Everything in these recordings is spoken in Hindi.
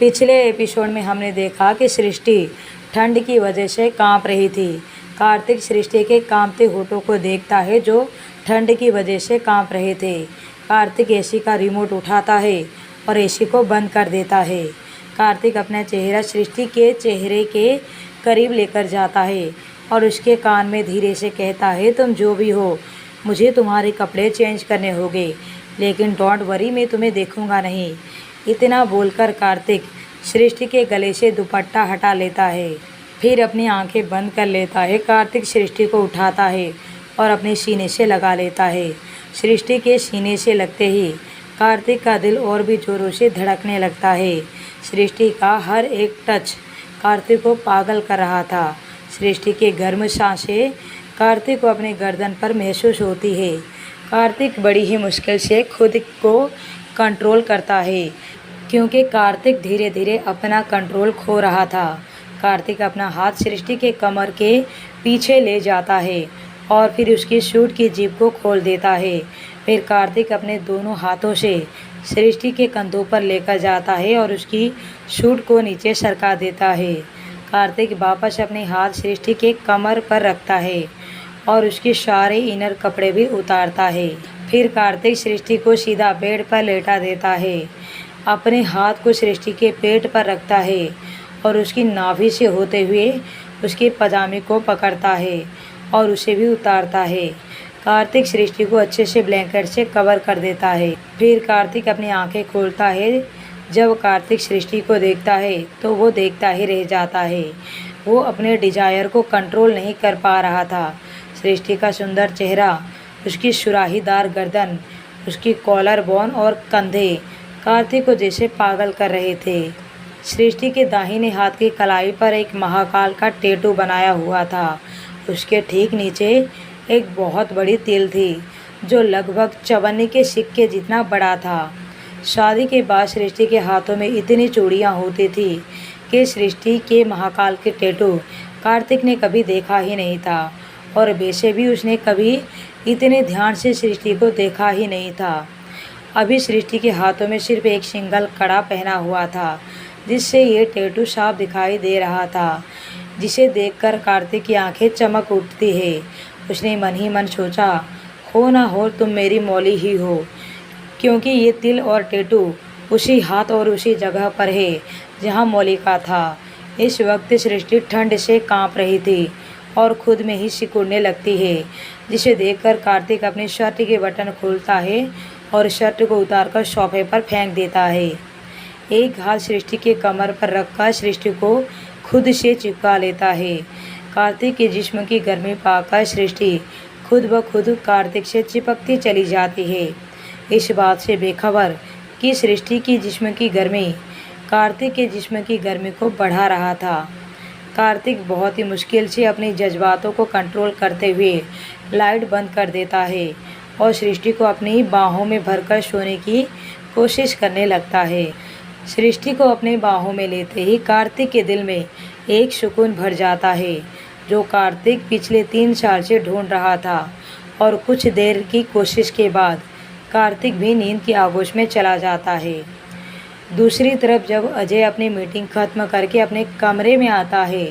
पिछले एपिसोड में हमने देखा कि सृष्टि ठंड की वजह से कांप रही थी। कार्तिक सृष्टि के कांपते होठों को देखता है जो ठंड की वजह से कांप रहे थे। कार्तिक एसी का रिमोट उठाता है और एसी को बंद कर देता है। कार्तिक अपना चेहरा सृष्टि के चेहरे के करीब लेकर जाता है और उसके कान में धीरे से कहता है, तुम जो भी हो मुझे तुम्हारे कपड़े चेंज करने होंगे, लेकिन डोंट वरी, मैं तुम्हें देखूंगा नहीं। इतना बोलकर कार्तिक सृष्टि के गले से दुपट्टा हटा लेता है, फिर अपनी आंखें बंद कर लेता है। कार्तिक सृष्टि को उठाता है और अपने सीने से लगा लेता है। सृष्टि के सीने से लगते ही कार्तिक का दिल और भी जोरों से धड़कने लगता है। सृष्टि का हर एक टच कार्तिक को पागल कर रहा था। सृष्टि के गर्म सांसें कार्तिक को अपने गर्दन पर महसूस होती है। कार्तिक बड़ी ही मुश्किल से खुद को कंट्रोल करता है, क्योंकि कार्तिक धीरे धीरे अपना कंट्रोल खो रहा था। कार्तिक अपना हाथ सृष्टि के कमर के पीछे ले जाता है और फिर उसकी सूट की जिप को खोल देता है। फिर कार्तिक अपने दोनों हाथों से सृष्टि के कंधों पर लेकर जाता है और उसकी सूट को नीचे सरका देता है। कार्तिक वापस अपने हाथ सृष्टि के कमर पर रखता है और उसके सारे इनर कपड़े भी उतारता है। फिर कार्तिक सृष्टि को सीधा बेड पर लेटा देता है, अपने हाथ को सृष्टि के पेट पर रखता है और उसकी नाभि से होते हुए उसके पजामे को पकड़ता है और उसे भी उतारता है। कार्तिक सृष्टि को अच्छे से ब्लैंकेट से कवर कर देता है। फिर कार्तिक अपनी आंखें खोलता है। जब कार्तिक सृष्टि को देखता है तो वो देखता ही रह जाता है। वो अपने डिजायर को कंट्रोल नहीं कर पा रहा था। सृष्टि का सुंदर चेहरा, उसकी सुराहीदार गर्दन, उसकी कॉलर बोन और कंधे कार्तिक को जैसे पागल कर रहे थे। सृष्टि के दाहिने हाथ की कलाई पर एक महाकाल का टैटू बनाया हुआ था। उसके ठीक नीचे एक बहुत बड़ी तिल थी जो लगभग 54 के सिक्के जितना बड़ा था। शादी के बाद सृष्टि के हाथों में इतनी चूड़ियाँ होती थी कि सृष्टि के महाकाल के टैटू कार्तिक ने कभी देखा ही नहीं था, और वैसे भी उसने कभी इतने ध्यान से सृष्टि को देखा ही नहीं था। अभी सृष्टि के हाथों में सिर्फ एक सिंगल कड़ा पहना हुआ था, जिससे ये टैटू साफ दिखाई दे रहा था, जिसे देखकर कार्तिक की आंखें चमक उठती है। उसने मन ही मन सोचा, हो ना हो तुम मेरी मौली ही हो, क्योंकि ये तिल और टैटू उसी हाथ और उसी जगह पर है जहाँ मौली का था। इस वक्त सृष्टि ठंड से कांप रही थी और खुद में ही सिकुड़ने लगती है, जिसे देखकर कार्तिक अपनी शर्ट के बटन खोलता है और शर्ट को उतारकर सोफे पर फेंक देता है। एक हाथ सृष्टि के कमर पर रखकर सृष्टि को खुद से चिपका लेता है। कार्तिक के जिस्म की गर्मी पाकर सृष्टि खुद ब खुद कार्तिक से चिपकती चली जाती है, इस बात से बेखबर कि सृष्टि की जिस्म की गर्मी कार्तिक के जिस्म की गर्मी को बढ़ा रहा था। कार्तिक बहुत ही मुश्किल से अपने जज्बातों को कंट्रोल करते हुए लाइट बंद कर देता है और सृष्टि को अपनी बाहों में भरकर सोने की कोशिश करने लगता है। सृष्टि को अपने बाहों में लेते ही कार्तिक के दिल में एक सुकून भर जाता है, जो कार्तिक पिछले 3 साल से ढूंढ रहा था। और कुछ देर की कोशिश के बाद कार्तिक भी नींद की आगोश में चला जाता है। दूसरी तरफ जब अजय अपनी मीटिंग खत्म करके अपने कमरे में आता है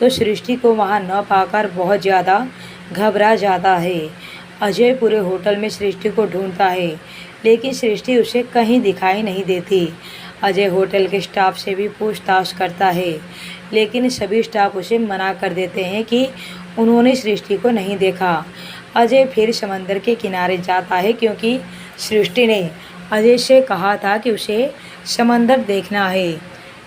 तो सृष्टि को वहां न पाकर बहुत ज़्यादा घबरा जाता है। अजय पूरे होटल में सृष्टि को ढूंढता है, लेकिन सृष्टि उसे कहीं दिखाई नहीं देती। अजय होटल के स्टाफ से भी पूछताछ करता है, लेकिन सभी स्टाफ उसे मना कर देते हैं कि उन्होंने सृष्टि को नहीं देखा। अजय फिर समंदर के किनारे जाता है, क्योंकि सृष्टि ने अजय से कहा था कि उसे समंदर देखना है,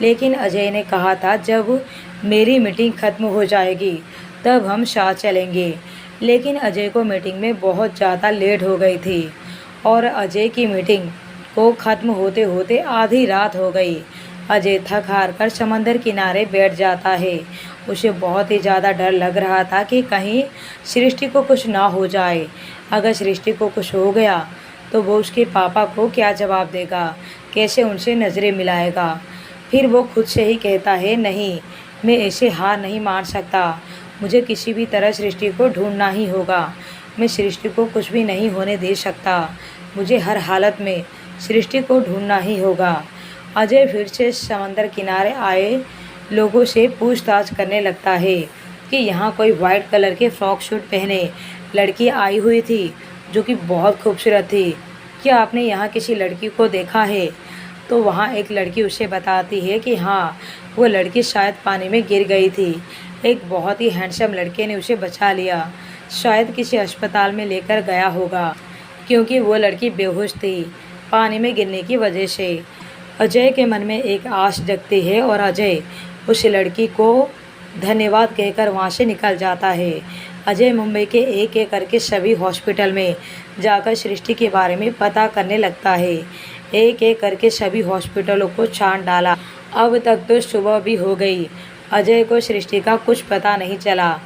लेकिन अजय ने कहा था जब मेरी मीटिंग खत्म हो जाएगी तब हम साथ चलेंगे। लेकिन अजय को मीटिंग में बहुत ज़्यादा लेट हो गई थी और अजय की मीटिंग को ख़त्म होते होते आधी रात हो गई। अजय थक हार कर समंदर किनारे बैठ जाता है। उसे बहुत ही ज़्यादा डर लग रहा था कि कहीं सृष्टि को कुछ ना हो जाए। अगर सृष्टि को कुछ हो गया तो वो उसके पापा को क्या जवाब देगा, कैसे उनसे नज़रें मिलाएगा। फिर वो खुद से ही कहता है, नहीं, मैं ऐसे हार नहीं मान सकता, मुझे किसी भी तरह सृष्टि को ढूंढना ही होगा। मैं सृष्टि को कुछ भी नहीं होने दे सकता, मुझे हर हालत में सृष्टि को ढूंढना ही होगा। अजय फिर से समंदर किनारे आए लोगों से पूछताछ करने लगता है कि यहाँ कोई वाइट कलर के फ्रॉक सूट पहने लड़की आई हुई थी जो कि बहुत खूबसूरत थी। क्या आपने यहाँ किसी लड़की को देखा है? तो वहाँ एक लड़की उसे बताती है कि हाँ, वो लड़की शायद पानी में गिर गई थी। एक बहुत ही हैंडसम लड़के ने उसे बचा लिया, शायद किसी अस्पताल में लेकर गया होगा क्योंकि वो लड़की बेहोश थी पानी में गिरने की वजह से। अजय के मन में एक आश जगती है और अजय उस लड़की को धन्यवाद कहकर वहाँ से निकल जाता है। अजय मुंबई के एक एक करके सभी हॉस्पिटल में जाकर सृष्टि के बारे में पता करने लगता है। एक एक करके सभी हॉस्पिटलों को छान डाला। अब तक तो सुबह भी हो गई। अजय को सृष्टि का कुछ पता नहीं चला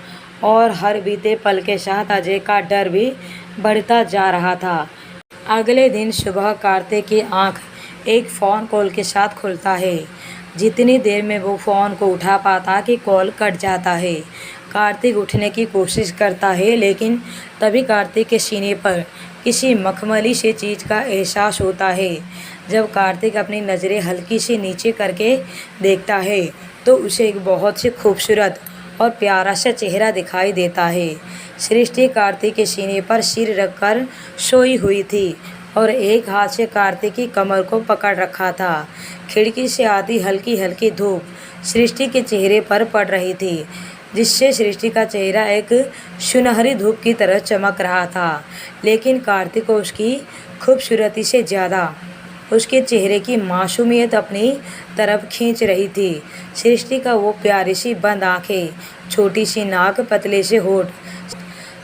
और हर बीते पल के साथ अजय का डर भी बढ़ता जा रहा था। अगले दिन सुबह कार्तिक की आंख एक फ़ोन कॉल के साथ खुलता है। जितनी देर में वो फ़ोन को उठा पाता कि कॉल कट जाता है। कार्तिक उठने की कोशिश करता है लेकिन तभी कार्तिक के सीने पर किसी मखमली से चीज़ का एहसास होता है। जब कार्तिक अपनी नज़रें हल्की सी नीचे करके देखता है तो उसे एक बहुत ही खूबसूरत और प्यारा सा चेहरा दिखाई देता है। सृष्टि कार्तिक के सीने पर सिर रखकर सोई हुई थी और एक हाथ से कार्तिक की कमर को पकड़ रखा था। खिड़की से आती हल्की हल्की धूप सृष्टि के चेहरे पर पड़ रही थी, जिससे सृष्टि का चेहरा एक सुनहरी धूप की तरह चमक रहा था। लेकिन कार्तिक को उसकी खूबसूरती से ज़्यादा उसके चेहरे की मासूमियत अपनी तरफ खींच रही थी। सृष्टि का वो प्यारी सी बंद आँखें, छोटी सी नाक, पतले से होठ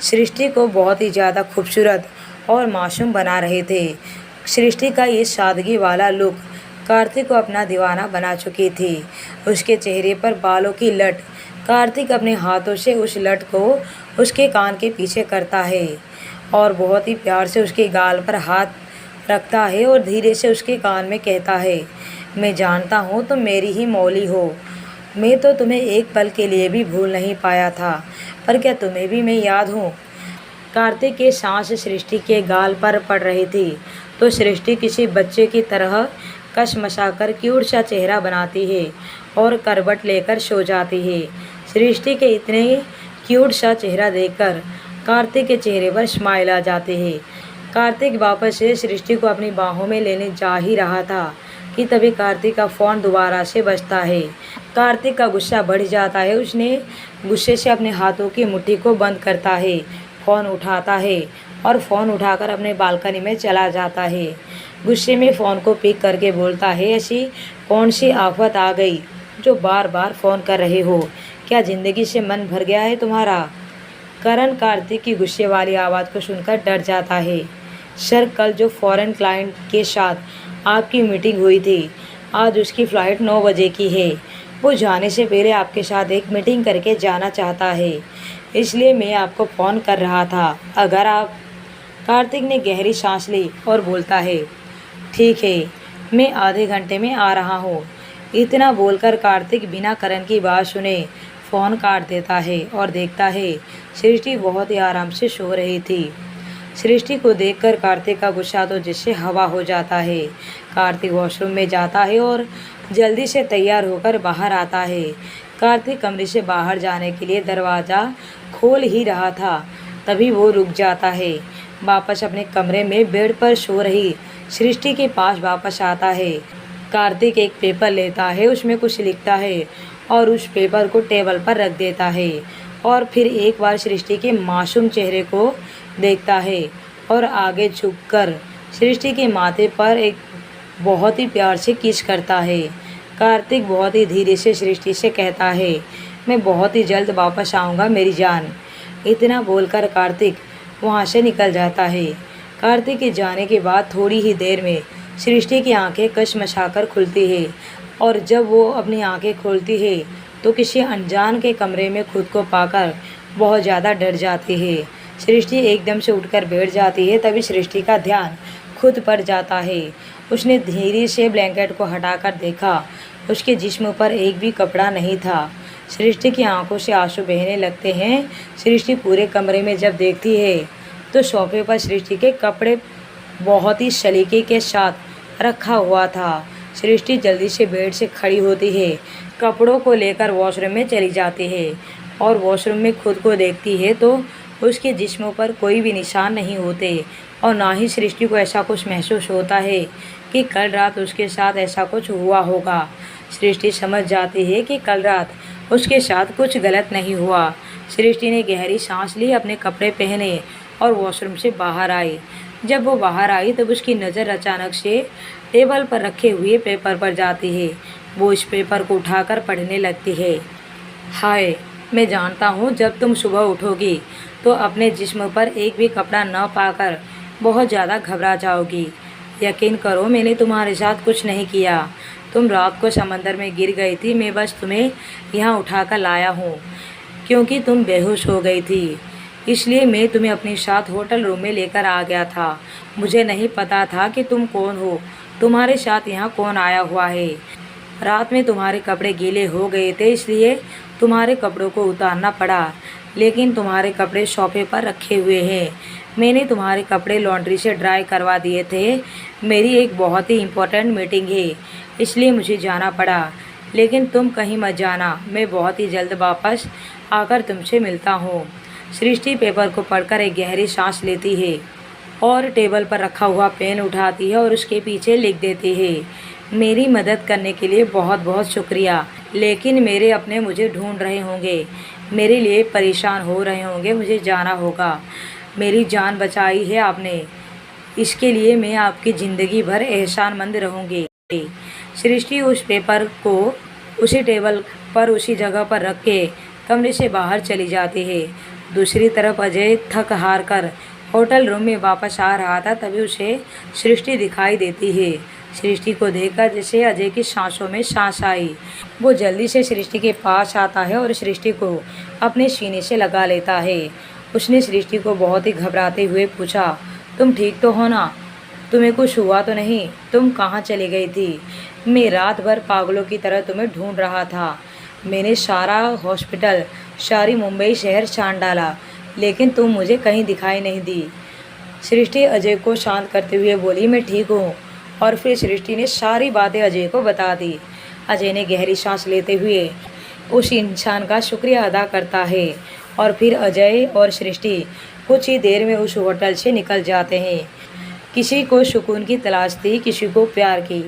सृष्टि को बहुत ही ज़्यादा खूबसूरत और मासूम बना रहे थे। सृष्टि का ये सादगी वाला लुक कार्तिक को अपना दीवाना बना चुकी थी। उसके चेहरे पर बालों की लट। कार्तिक अपने हाथों से उस लट को उसके कान के पीछे करता है और बहुत ही प्यार से उसके गाल पर हाथ रखता है और धीरे से उसके कान में कहता है, मैं जानता हूँ तुम मेरी ही मौली हो। मैं तो तुम्हें एक पल के लिए भी भूल नहीं पाया था, पर क्या तुम्हें भी मैं याद हूँ? कार्तिक के सांस सृष्टि के गाल पर पड़ रही थी तो सृष्टि किसी बच्चे की तरह कसमसाकर क्यूट सा चेहरा बनाती है और करवट लेकर सो जाती है। सृष्टि के इतने क्यूट सा चेहरा देखकर कार्तिक के चेहरे पर स्माइल आ जाती है। कार्तिक वापस से सृष्टि को अपनी बाहों में लेने जा ही रहा था कि तभी कार्तिक का फ़ोन दोबारा से बजता है। कार्तिक का गुस्सा बढ़ जाता है। उसने गुस्से से अपने हाथों की मुट्ठी को बंद करता है, फ़ोन उठाता है और फ़ोन उठाकर अपने बालकनी में चला जाता है। गुस्से में फ़ोन को पिक करके बोलता है, ऐसी कौन सी आफत आ गई जो बार बार फ़ोन कर रहे हो? क्या ज़िंदगी से मन भर गया है तुम्हारा? करण कार्तिक की गुस्से वाली आवाज़ को सुनकर डर जाता है। सर, कल जो फ़ॉरेन क्लाइंट के साथ आपकी मीटिंग हुई थी, आज उसकी फ़्लाइट 9 बजे की है। वो जाने से पहले आपके साथ एक मीटिंग करके जाना चाहता है, इसलिए मैं आपको फ़ोन कर रहा था। अगर आप कार्तिक ने गहरी सांस ली और बोलता है, ठीक है, मैं आधे घंटे में आ रहा हूँ। इतना बोलकर कार्तिक बिना करण की बात सुने फ़ोन काट देता है और देखता है सृष्टि बहुत ही आराम से सो रही थी। सृष्टि को देखकर कार्तिक का गुस्सा तो जिससे हवा हो जाता है। कार्तिक वॉशरूम में जाता है और जल्दी से तैयार होकर बाहर आता है। कार्तिक कमरे से बाहर जाने के लिए दरवाज़ा खोल ही रहा था, तभी वो रुक जाता है। वापस अपने कमरे में बेड पर सो रही सृष्टि के पास वापस आता है। कार्तिक एक पेपर लेता है, उसमें कुछ लिखता है और उस पेपर को टेबल पर रख देता है और फिर एक बार सृष्टि के मासूम चेहरे को देखता है और आगे झुककर सृष्टि के माथे पर एक बहुत ही प्यार से किस करता है। कार्तिक बहुत ही धीरे से सृष्टि से कहता है, मैं बहुत ही जल्द वापस आऊँगा मेरी जान। इतना बोलकर कार्तिक वहाँ से निकल जाता है। कार्तिक के जाने के बाद थोड़ी ही देर में सृष्टि की आंखें कशमशाकर खुलती है और जब वो अपनी आंखें खोलती है तो किसी अनजान के कमरे में खुद को पाकर बहुत ज़्यादा डर जाती है। सृष्टि एकदम से उठकर बैठ जाती है, तभी सृष्टि का ध्यान खुद पर जाता है। उसने धीरे से ब्लैंकेट को हटाकर देखा, उसके जिस्म पर एक भी कपड़ा नहीं था। सृष्टि की आंखों से आंसू बहने लगते हैं। सृष्टि पूरे कमरे में जब देखती है तो सोफे पर सृष्टि के कपड़े बहुत ही सलीके के साथ रखा हुआ था। सृष्टि जल्दी से बेड से खड़ी होती है, कपड़ों को लेकर वॉशरूम में चली जाती है और वॉशरूम में खुद को देखती है तो उसके जिस्म पर कोई भी निशान नहीं होते और ना ही सृष्टि को ऐसा कुछ महसूस होता है कि कल रात उसके साथ ऐसा कुछ हुआ होगा। सृष्टि समझ जाती है कि कल रात उसके साथ कुछ गलत नहीं हुआ। सृष्टि ने गहरी सांस ली, अपने कपड़े पहने और वॉशरूम से बाहर आई। जब वो बाहर आई तब उसकी नज़र अचानक से टेबल पर रखे हुए पेपर पर जाती है। वो इस पेपर को उठाकर पढ़ने लगती है। हाय, मैं जानता हूँ जब तुम सुबह उठोगी तो अपने जिस्म पर एक भी कपड़ा न पाकर बहुत ज़्यादा घबरा जाओगी। यकीन करो, मैंने तुम्हारे साथ कुछ नहीं किया। तुम रात को समंदर में गिर गई थी, मैं बस तुम्हें यहाँ उठाकर लाया हूँ क्योंकि तुम बेहोश हो गई थी। इसलिए मैं तुम्हें अपने साथ होटल रूम में लेकर आ गया था। मुझे नहीं पता था कि तुम कौन हो, तुम्हारे साथ यहाँ कौन आया हुआ है। रात में तुम्हारे कपड़े गीले हो गए थे, इसलिए तुम्हारे कपड़ों को उतारना पड़ा, लेकिन तुम्हारे कपड़े सोफे पर रखे हुए हैं। मैंने तुम्हारे कपड़े लॉन्ड्री से ड्राई करवा दिए थे। मेरी एक बहुत ही इम्पोर्टेंट मीटिंग है, इसलिए मुझे जाना पड़ा, लेकिन तुम कहीं मत जाना, मैं बहुत ही जल्द वापस आकर तुमसे मिलता हूँ। सृष्टि पेपर को पढ़कर एक गहरी सांस लेती है और टेबल पर रखा हुआ पेन उठाती है और उसके पीछे लिख देती है, मेरी मदद करने के लिए बहुत बहुत शुक्रिया, लेकिन मेरे अपने मुझे ढूंढ रहे होंगे, मेरे लिए परेशान हो रहे होंगे, मुझे जाना होगा। मेरी जान बचाई है आपने, इसके लिए मैं आपकी ज़िंदगी भर एहसानमंद रहूँगी। सृष्टि उस पेपर को उसी टेबल पर उसी जगह पर रख के कमरे से बाहर चली जाती है। दूसरी तरफ अजय थक हार कर होटल रूम में वापस आ रहा था, तभी उसे सृष्टि दिखाई देती है। सृष्टि को देखकर जैसे अजय की सांसों में सांस आई। वो जल्दी से सृष्टि के पास आता है और सृष्टि को अपने सीने से लगा लेता है। उसने सृष्टि को बहुत ही घबराते हुए पूछा, तुम ठीक तो हो ना? तुम्हें कुछ हुआ तो नहीं? तुम कहाँ चली गई थी? मैं रात भर पागलों की तरह तुम्हें ढूंढ रहा था। मैंने सारा हॉस्पिटल, सारी मुंबई शहर छान डाला, लेकिन तुम मुझे कहीं दिखाई नहीं दी। सृष्टि अजय को शांत करते हुए बोली, मैं ठीक हूँ। और फिर सृष्टि ने सारी बातें अजय को बता दी। अजय ने गहरी सांस लेते हुए उस इंसान का शुक्रिया अदा करता है और फिर अजय और सृष्टि कुछ ही देर में उस होटल से निकल जाते हैं। किसी को सुकून की तलाश थी, किसी को प्यार की।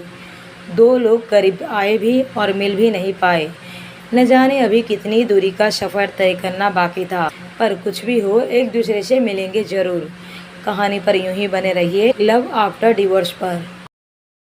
दो लोग करीब आए भी और मिल भी नहीं पाए। न जाने अभी कितनी दूरी का सफ़र तय करना बाकी था, पर कुछ भी हो एक दूसरे से मिलेंगे ज़रूर। कहानी पर यूं ही बने रहिए लव आफ्टर डिवोर्स पर।